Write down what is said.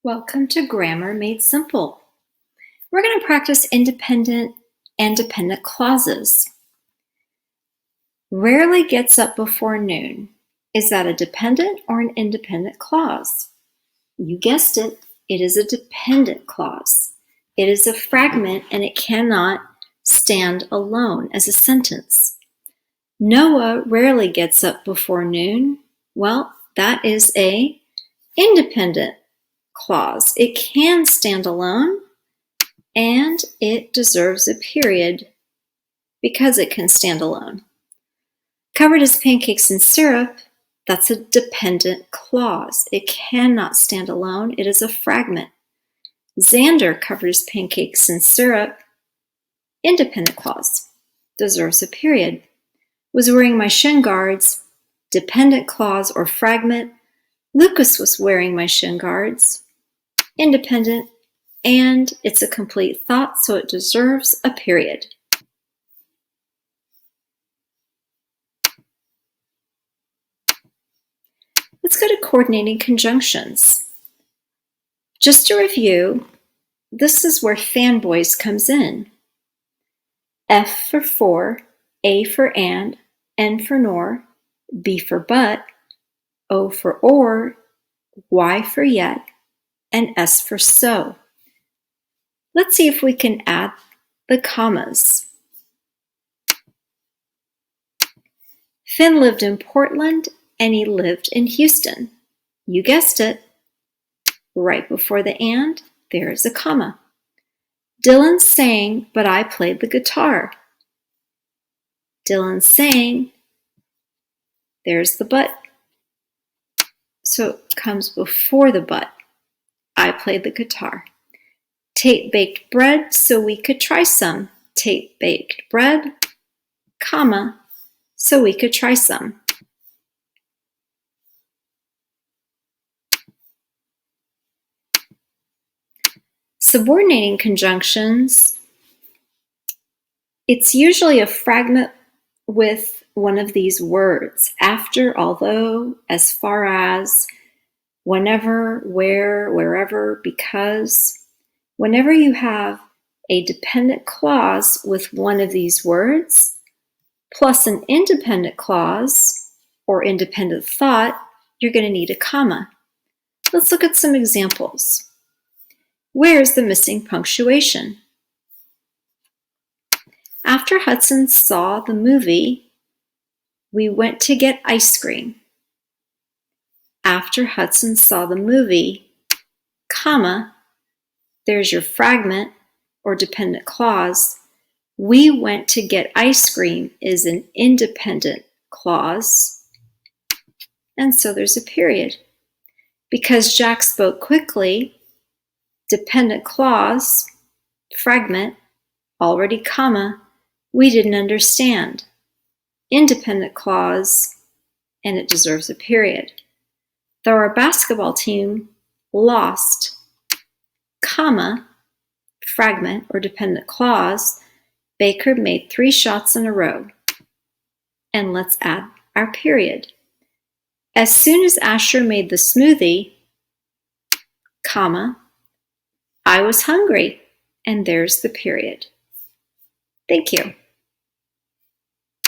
Welcome to Grammar Made Simple. We're going to practice independent and dependent clauses. Rarely gets up before noon. Is that a dependent or an independent clause? You guessed it, it is a dependent clause. It is a fragment and it cannot stand alone as a sentence. Noah rarely gets up before noon. Well, that is an independent clause. It can stand alone and it deserves a period because it can stand alone. Covered his pancakes in syrup, that's a dependent clause. It cannot stand alone. It is a fragment. Xander covered his pancakes in syrup, independent clause, deserves a period. Was wearing my shin guards, dependent clause or fragment. Lucas was wearing my shin guards, independent, and it's a complete thought, so it deserves a period. Let's go to coordinating conjunctions. Just to review, this is where fanboys comes in. F for, A for and, N for nor, B for but, O for or, Y for yet, and S for so. Let's see if we can add the commas. Finn lived in Portland and he lived in Houston. You guessed it. Right before the and, there is a comma. Dylan sang, but I played the guitar. Dylan sang, there's the but. So it comes before the but. I played the guitar. Tate baked bread so we could try some. Tate baked bread, comma, so we could try some. Subordinating conjunctions, it's usually a fragment with one of these words. After, although, as far as, whenever, where, wherever, because. Whenever you have a dependent clause with one of these words, plus an independent clause or independent thought, you're going to need a comma. Let's look at some examples. Where's the missing punctuation? After Hudson saw the movie, we went to get ice cream. After Hudson saw the movie, comma, there's your fragment or dependent clause. We went to get ice cream is an independent clause. And so there's a period. Because Jack spoke quickly, dependent clause, fragment, already comma, we didn't understand. Independent clause, and it deserves a period. Though our basketball team lost, comma, fragment or dependent clause, Baker made 3 shots in a row. And let's add our period. As soon as Asher made the smoothie, comma, I was hungry, and there's the period. Thank you.